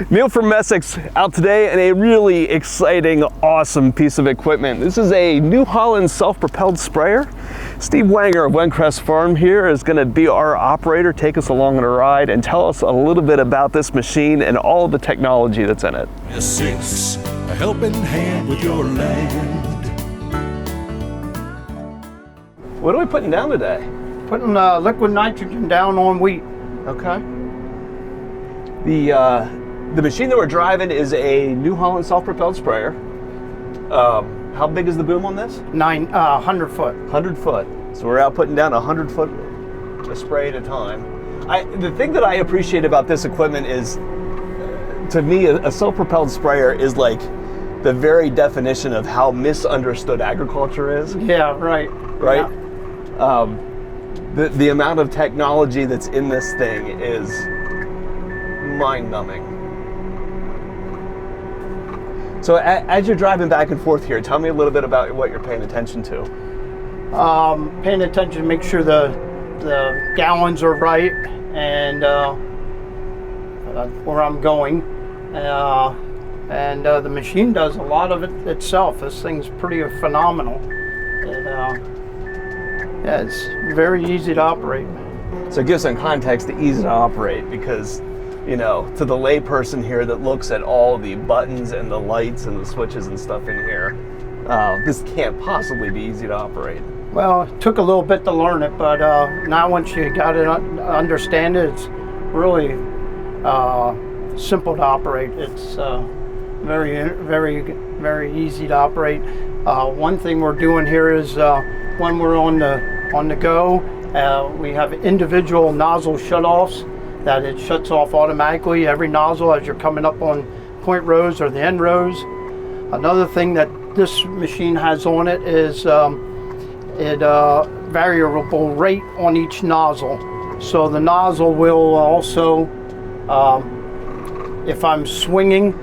Neil from Essex out today in a really exciting, awesome piece of equipment. This is a New Holland self-propelled sprayer. Steve Wanger of Crest Farm here is going to be our operator, take us along on a ride and tell us a little bit about this machine and all of the technology that's in it. Essex, a helping hand with your land. What are we putting down today? Putting liquid nitrogen down on wheat. Okay. The machine that we're driving is a New Holland self-propelled sprayer. How big is the boom on this? 100 foot. 100 foot. So we're out putting down 100 foot of spray at a time. The thing that I appreciate about this equipment is, to me, a self-propelled sprayer is like the very definition of how misunderstood agriculture is. Yeah, right. Right? Yeah. The amount of technology that's in this thing is mind-numbing. So as you're driving back and forth here, tell me a little bit about what you're paying attention to. Paying attention to make sure the gallons are right and where I'm going. And the machine does a lot of it itself. This thing's pretty phenomenal. Yeah, it's very easy to operate. So give some context to easy to operate, because, you know, to the layperson here that looks at all the buttons and the lights and the switches and stuff in here, this can't possibly be easy to operate. Well, it took a little bit to learn it, but now once you got it, understand it, it's really simple to operate. It's very, very, very easy to operate. One thing we're doing here is when we're on the go, we have individual nozzle shutoffs that it shuts off automatically, every nozzle as you're coming up on point rows or the end rows. Another thing that this machine has on it is variable rate on each nozzle. So the nozzle will also, if I'm swinging,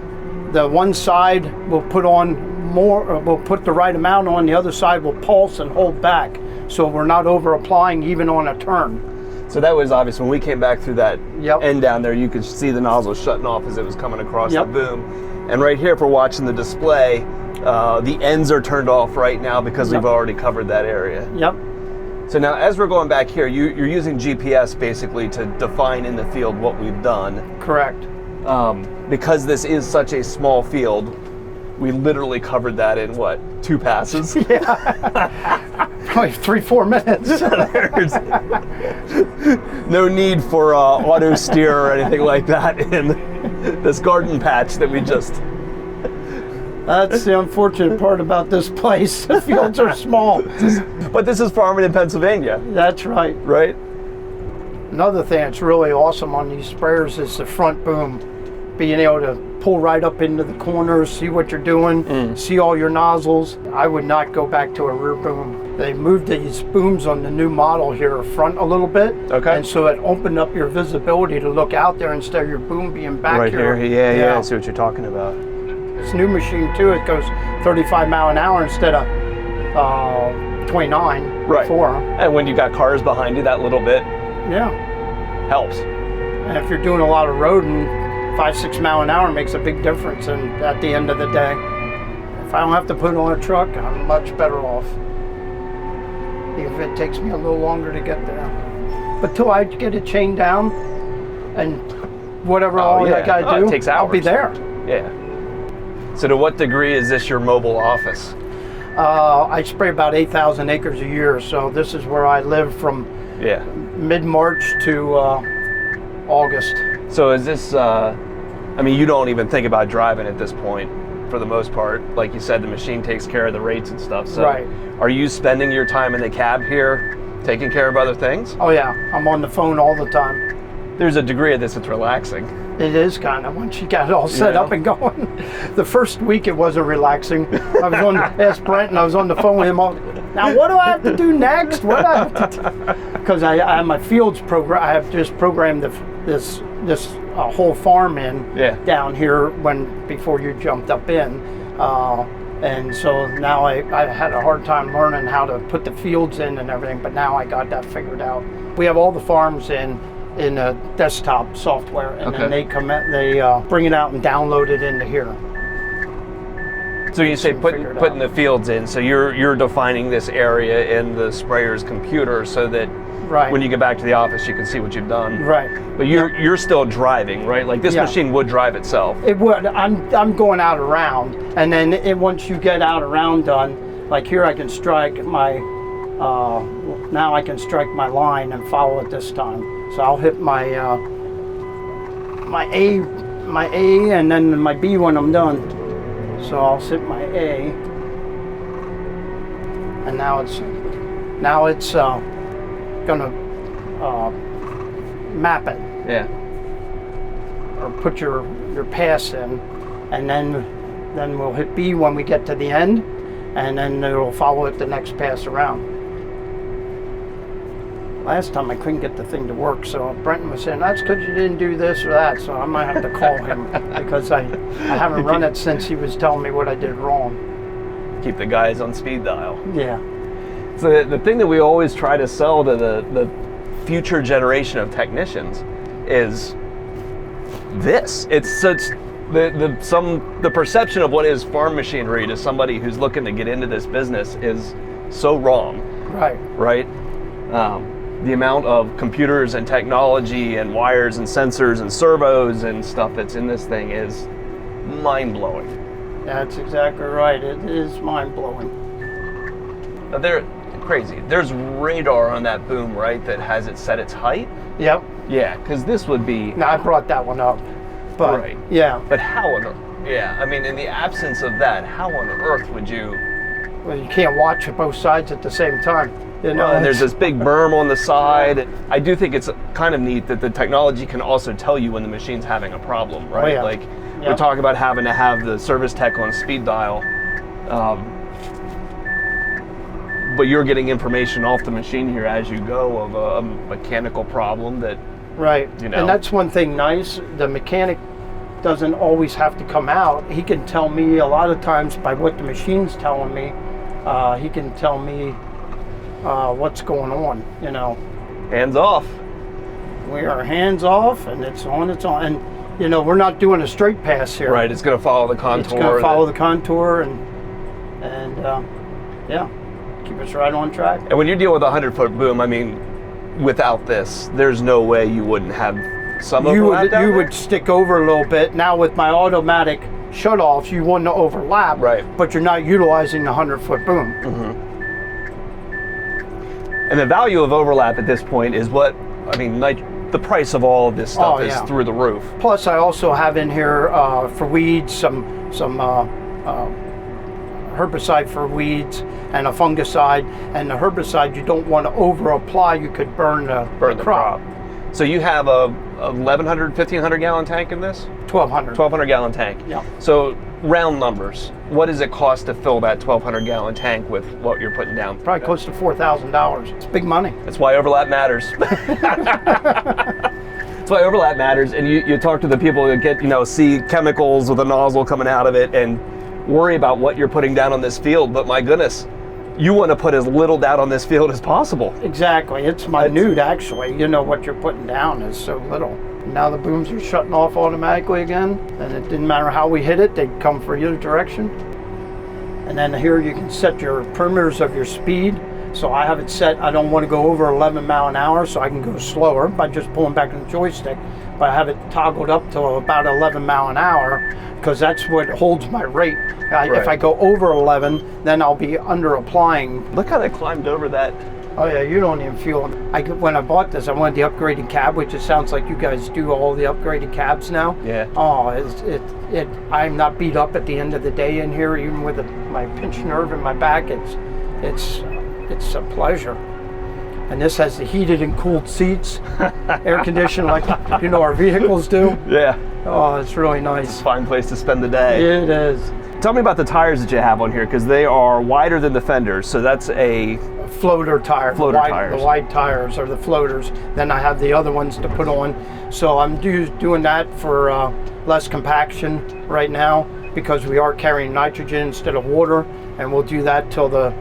the one side will put on more, will put the right amount on, the other side will pulse and hold back, so we're not over applying even on a turn. So that was obvious when we came back through that end down there. You could see the nozzle shutting off as it was coming across the boom. And right here, if we're watching the display, the ends are turned off right now because we've already covered that area. Yep. So now, as we're going back here, you're using GPS basically to define in the field what we've done. Correct. Because this is such a small field, we literally covered that in what, 2 passes? Yeah. Probably 3-4 minutes. There's no need for auto steer or anything like that in this garden patch that we just... That's the unfortunate part about this place. The fields are small. But this is farming in Pennsylvania. That's right. Right? Another thing that's really awesome on these sprayers is the front boom. Being able to pull right up into the corners, see what you're doing, see all your nozzles. I would not go back to a rear boom. They moved these booms on the new model here front a little bit. Okay. And so it opened up your visibility to look out there instead of your boom being back right here. Yeah, I see what you're talking about. This new machine too, it goes 35 mile an hour instead of 29 before. And when you got cars behind you, that little bit helps. And if you're doing a lot of roading, 5-6 mile an hour makes a big difference. And at the end of the day, if I don't have to put it on a truck, I'm much better off. If it takes me a little longer to get there. But till I get it chained down and whatever I gotta do, it takes hours. I'll be there. Yeah. So to what degree is this your mobile office? I spray about 8,000 acres a year, so this is where I live from mid-March to August. So is this, I mean, you don't even think about driving at this point for the most part. Like you said, the machine takes care of the rates and stuff. So are you spending your time in the cab here taking care of other things? Oh yeah, I'm on the phone all the time. There's a degree of this that's relaxing. It is kind of, once you got it all set up and going. The first week it wasn't relaxing. I was on, asked Brent, and I was on the phone with him. Now what do I have to do next? What do I have to do? Because I have my fields program. I have just programmed this whole farm in down here before you jumped up in. And so now I had a hard time learning how to put the fields in and everything, but now I got that figured out. We have all the farms in in a desktop software, and Okay. then they bring it out and download it into here. So you say So figure it putting out. the fields in, so you're defining this area in the sprayer's computer so that Right. when you get back to the office you can see what you've done. Right. But you're still driving, right? Like this Yeah. machine would drive itself. It would. I'm going out around, and then once you get out around done, like here I can strike my. Now I can strike my line and follow it this time. So I'll hit my A, and then my B when I'm done. So I'll hit my A, and now it's gonna map it Yeah. or put your pass in, and then we'll hit B when we get to the end, and then it'll follow it the next pass around. Last time I couldn't get the thing to work, so Brenton was saying, that's because you didn't do this or that, so I might have to call him because I haven't run it since he was telling me what I did wrong. Keep the guys on speed dial. Yeah. So the thing that we always try to sell to the future generation of technicians is this. It's such the perception of what is farm machinery to somebody who's looking to get into this business is so wrong, Right. right? The amount of computers and technology and wires and sensors and servos and stuff that's in this thing is mind-blowing. That's exactly right. It is mind-blowing. Now, they're crazy. There's radar on that boom, right, that has it set its height? Yep. Yeah, because this would be... Now I brought that one up. But Right. yeah, But how on earth? Yeah, I mean, in the absence of that, how on earth would you... well, you can't watch both sides at the same time. You know, and there's this big berm on the side. I do think it's kind of neat that the technology can also tell you when the machine's having a problem, right? yeah. Like, Yeah. we talk about having to have the service tech on speed dial, but you're getting information off the machine here as you go of a mechanical problem that, right. you know. And that's one thing nice. The mechanic doesn't always have to come out. He can tell me a lot of times by what the machine's telling me. He can tell me what's going on. You know, hands off. we are hands off, and it's on. It's on. And you know, we're not doing a straight pass here. Right, it's going to follow the contour. It's going to follow the contour, and yeah, keep us right on track. And when you deal with a 100-foot boom, I mean, without this, there's no way you wouldn't have some overlap down You there? would stick over a little bit. Now with my automatic shutoffs, you wouldn't overlap, Right. but you're not utilizing the 100-foot boom. And the value of overlap at this point is what, I mean, like, the price of all of this stuff Oh, is yeah. through the roof. Plus, I also have in here for weeds some herbicide for weeds and a fungicide. And the herbicide you don't want to over apply; you could burn the crop. So you have a 1,100, 1,500 gallon tank in this? 1,200. 1,200 gallon tank. Yeah. So round numbers, what does it cost to fill that 1,200 gallon tank with what you're putting down? Probably close to $4,000. It's big money. That's why overlap matters. That's why overlap matters. And you talk to the people that get, see chemicals with a nozzle coming out of it and worry about what you're putting down on this field. But my goodness, you want to put as little down on this field as possible. Exactly. It's minute, actually. You know what you're putting down is so little. Now the booms are shutting off automatically again, and it didn't matter how we hit it, they'd come for either direction. And then here you can set your perimeters of your speed. So I have it set, I don't want to go over 11 mile an hour, so I can go slower by just pulling back on the joystick. But I have it toggled up to about 11 mile an hour, because that's what holds my rate. If I go over 11, then I'll be under applying. Look how they climbed over that. Oh yeah, you don't even feel it. When I bought this, I wanted the upgraded cab, which it sounds like you guys do all the upgraded cabs now. Yeah. Oh, I'm not beat up at the end of the day in here, even with my pinched nerve in my back. It's a pleasure. And this has the heated and cooled seats, air conditioned like our vehicles do. Yeah. Oh, it's really nice. It's a fine place to spend the day. It is. Tell me about the tires that you have on here, because they are wider than the fenders. So that's a Floater tire. tires. The wide tires are the floaters. Then I have the other ones to put on. So I'm doing that for less compaction right now, because we are carrying nitrogen instead of water, and we'll do that till the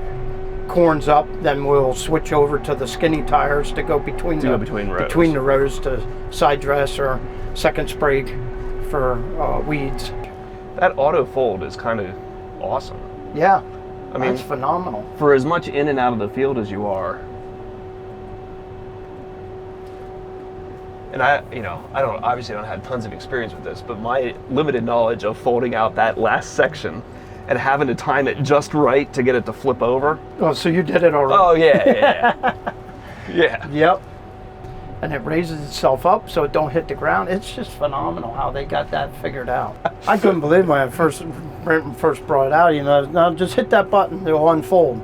corn's up, then we'll switch over to the skinny tires to go between between the rows to side dress or second spray for weeds. That auto fold is kind of awesome. Yeah, I mean, it's phenomenal. For as much in and out of the field as you are. And I obviously don't have tons of experience with this, but my limited knowledge of folding out that last section and having to time it just right to get it to flip over. Oh, so you did it already? Oh, yeah. Yeah. Yep. And it raises itself up so it don't hit the ground. It's just phenomenal how they got that figured out. I couldn't believe when Brenton first brought it out, now just hit that button, it'll unfold.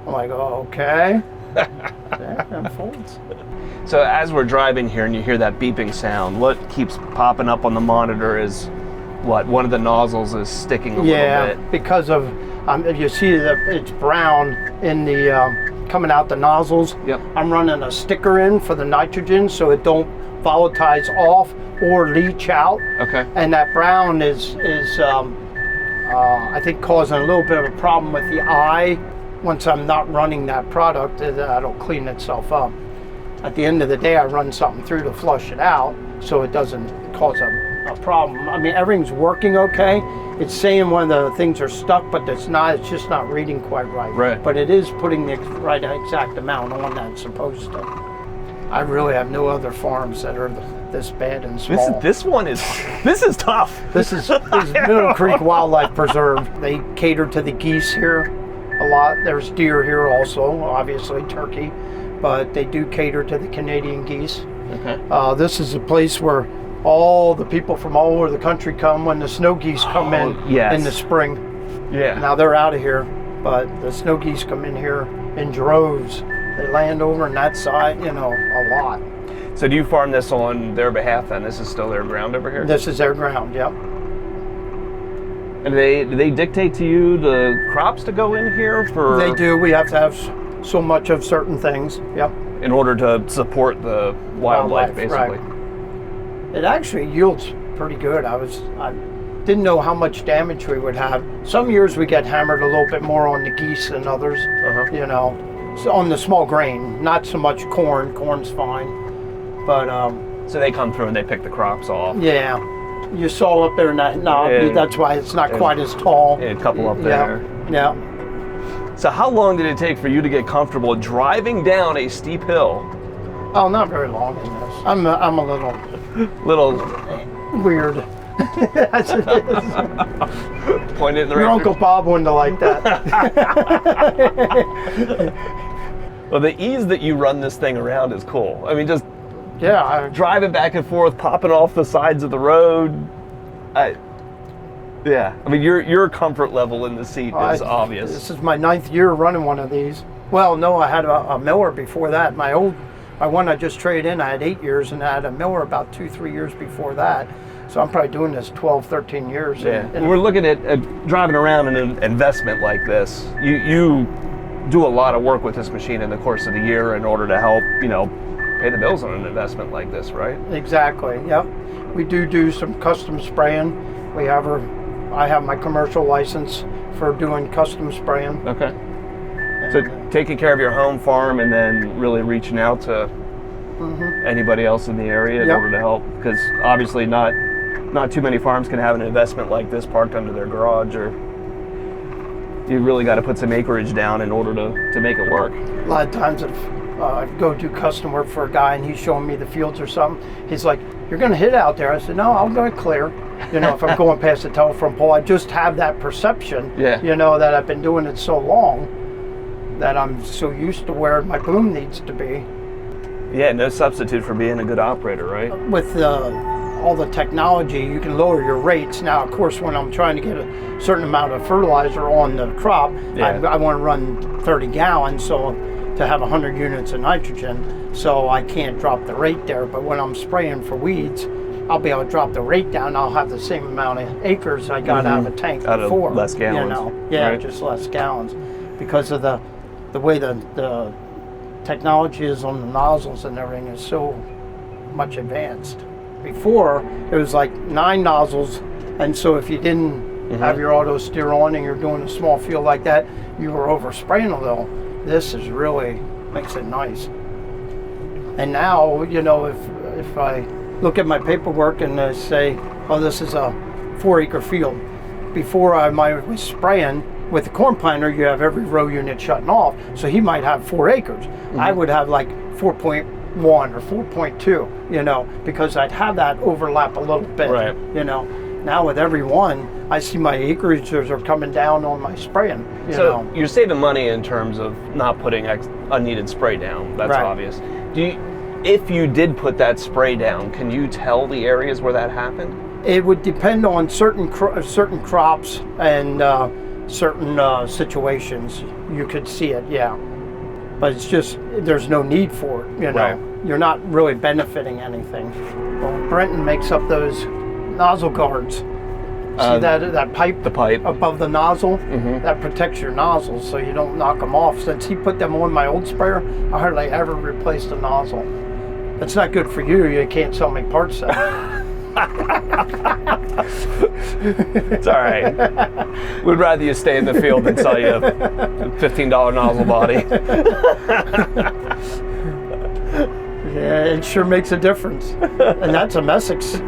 I'm like, oh, okay. Yeah, it unfolds. So as we're driving here and you hear that beeping sound, what keeps popping up on the monitor is what? One of the nozzles is sticking a little bit. Yeah, because of, you see that it's brown in the, coming out the nozzles. Yep. I'm running a sticker in for the nitrogen so it don't volatilize off or leach out. Okay. And that brown is I think causing a little bit of a problem with the eye. Once I'm not running that product, that'll clean itself up. At the end of the day, I run something through to flush it out so it doesn't cause a problem. I mean, everything's working okay. It's saying one of the things are stuck, but it's not. It's just not reading quite right. Right. But it is putting the right exact amount on that it's supposed to. I really have no other farms that are this bad and small. This is tough. This is Middle Creek Wildlife Preserve. They cater to the geese here a lot. There's deer here also, obviously turkey, but they do cater to the Canadian geese. Okay. This is a place where all the people from all over the country come when the snow geese come in the spring. Yeah. Now they're out of here, but the snow geese come in here in droves. They land over on that side, a lot. So do you farm this on their behalf then? This is still their ground over here? This is their ground, yep. And do they dictate to you the crops to go in here for? They do. We have to have so much of certain things, yep. In order to support the wildlife basically. Right. It actually yields pretty good. I didn't know how much damage we would have. Some years we get hammered a little bit more on the geese than others, So on the small grain, not so much corn. Corn's fine. But so they come through and they pick the crops off. Yeah, you saw up there in that knob. That's why it's not quite as tall. A couple up there. Yeah. So how long did it take for you to get comfortable driving down a steep hill? Oh, not very long in this. I'm a little weird. As it is. Point it in the Your right Uncle Bob wouldn't have liked that. Well, the ease that you run this thing around is cool. I mean, just driving back and forth, popping off the sides of the road. I mean, your comfort level in the seat is obvious. This is my 9th year running one of these. Well, no, I had a miller before that. My one I just traded in, I had 8 years, and I had a miller about 2-3 years before that. So I'm probably doing this 12, 13 years. Yeah. We're looking at driving around in an investment like this. You do a lot of work with this machine in the course of the year in order to help, pay the bills on an investment like this, right? Exactly, yep. We do some custom spraying. I have my commercial license for doing custom spraying. Okay. So taking care of your home farm and then really reaching out to anybody else in the area in order to help, because obviously not too many farms can have an investment like this parked under their garage, or you really got to put some acreage down in order to make it work. A lot of times if I go do custom work for a guy and he's showing me the fields or something, he's like, "You're going to hit out there." I said, "No, I'm going to clear." If I'm going past the telephone pole, I just have that perception, that I've been doing it so long that I'm so used to where my boom needs to be. Yeah, no substitute for being a good operator, right? With all the technology, you can lower your rates. Now, of course, when I'm trying to get a certain amount of fertilizer on the crop, I want to run 30 gallons to have 100 units of nitrogen, so I can't drop the rate there. But when I'm spraying for weeds, I'll be able to drop the rate down. I'll have the same amount of acres I got out of a tank before. Of less gallons. Right? Just less gallons, because of the way the technology is on the nozzles and everything is so much advanced. Before, it was like 9 nozzles, and so if you didn't have your auto steer on and you're doing a small field like that, you were overspraying a little. This is really makes it nice. And now, you know, if I look at my paperwork and I say, oh, this is a 4-acre field. Before I was spraying with the corn planter, you have every row unit shutting off. So he might have 4 acres. I would have like 4.1 or 4.2, you know, because I'd have that overlap a little bit, Right. you know. Now with every one, I see my acreages are coming down on my spraying, you So know. you're saving money in terms of not putting unneeded spray down. That's Right. obvious. If you did put that spray down, can you tell the areas where that happened? It would depend on certain crops and certain situations. You could see it, yeah. But it's just, there's no need for it, you know. Right. You're not really benefiting anything. Well, Brenton makes up those nozzle guards. See that pipe? The pipe. Above the nozzle? That protects your nozzles so you don't knock them off. Since he put them on my old sprayer, I hardly ever replaced the nozzle. That's not good for you. You can't sell me parts then. It's all right. We'd rather you stay in the field than sell you a $15 nozzle body. Yeah, it sure makes a difference. And that's a Messick's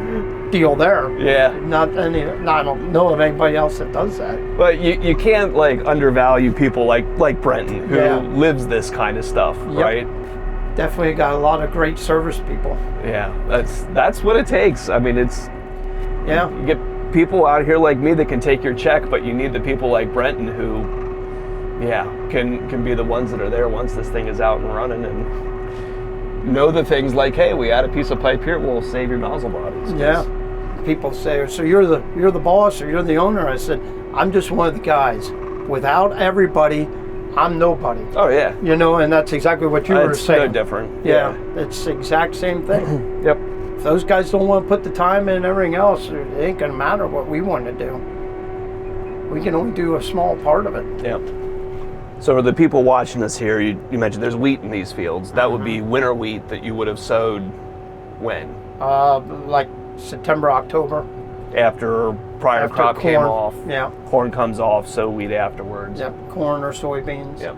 deal there. Yeah. I don't know of anybody else that does that. But you can't like undervalue people like Brenton, who Yeah. lives this kind of stuff, Yep. right? Definitely got a lot of great service people. Yeah, that's what it takes. I mean, Yeah. you get people out here like me that can take your check, but you need the people like Brenton who, yeah, can be the ones that are there once this thing is out and running and know the things like, hey, we add a piece of pipe here, we'll save your nozzle bodies. Yeah. People say, so you're the boss or you're the owner? I said, I'm just one of the guys. Without everybody, I'm nobody. Oh yeah. You know, and that's exactly what you were It's saying. no different. Yeah, it's the exact same thing. Yep. If those guys don't want to put the time in and everything else, it ain't gonna matter what we want to do. We can only do a small part of it. Yep. So for the people watching us here, you mentioned there's wheat in these fields. That would be winter wheat that you would have sowed when? Like September, October. After prior After crop came corn. off. Yeah. Corn comes off, sow wheat afterwards. Yep. Corn or soybeans. Yep.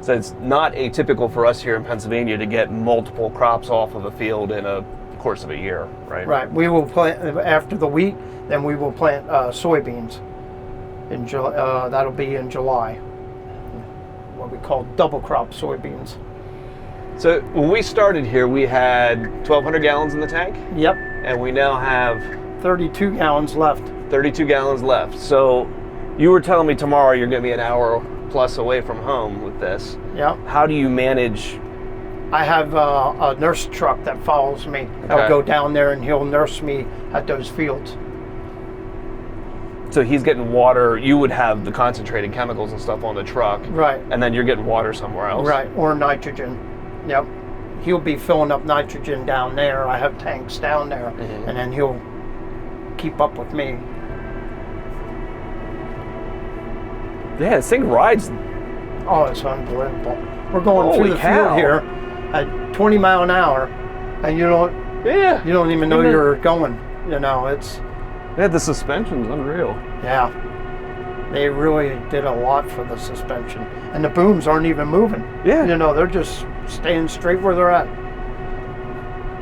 So it's not atypical for us here in Pennsylvania to get multiple crops off of a field in a course of a year, right? Right. We will plant after the wheat. Then we will plant soybeans. That'll be in July. What we call double crop soybeans. So when we started here, we had 1,200 gallons in the tank, Yep. and we now have 32 gallons left. 32 gallons left. So you were telling me tomorrow you're going to be an hour plus away from home with this. Yep. How do you manage? I have a nurse truck that follows me. I'll Okay. go down there and he'll nurse me at those fields. So he's getting water. You would have the concentrated chemicals and stuff on the truck, Right. and then you're getting water somewhere else. Right. Or nitrogen. Yep. He'll be filling up nitrogen down there. I have tanks down there, and then he'll keep up with me. Yeah, this thing rides. Oh, it's unbelievable. We're going Holy through the cow. field here at 20 mile an hour, and you don't even know you're going. You know, it's Yeah, the suspension's unreal. yeah. They really did a lot for the suspension, and the booms aren't even moving. Yeah. You know, they're just staying straight where they're at.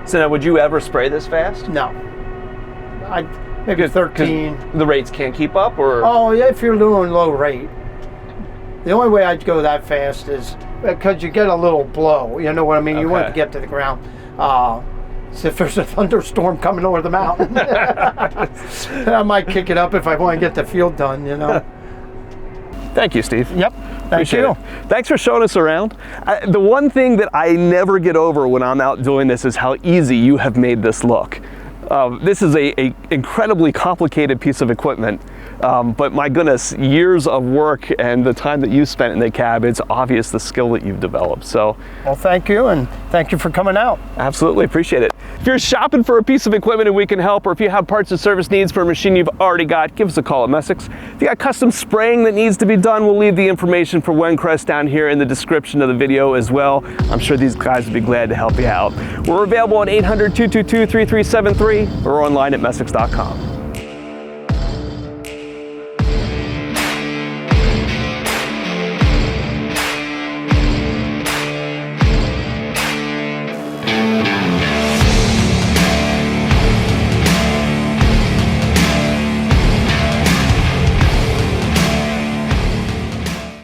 So now, would you ever spray this fast? No, maybe 'Cause 13. The rates can't keep up, or Oh, yeah, if you're doing low rate. The only way I'd go that fast is because you get a little blow. You know what I mean? You want it to Okay. get to the ground. So if there's a thunderstorm coming over the mountain, I might kick it up if I want to get the field done, you know. Thank you, Steve. Yep. Thank Appreciate you. it. Thanks for showing us around. The one thing that I never get over when I'm out doing this is how easy you have made this look. This is a incredibly complicated piece of equipment, but my goodness, years of work and the time that you spent in the cab, it's obvious the skill that you've developed. So Well, thank you, and thank you for coming out. absolutely appreciate it. If you're shopping for a piece of equipment and we can help, or if you have parts and service needs for a machine you've already got, give us a call at Messick's. If you got custom spraying that needs to be done, we'll leave the information for Crest down here in the description of the video as well. I'm sure these guys would be glad to help you out. We're available at 800-222-3373 or online at messicks.com.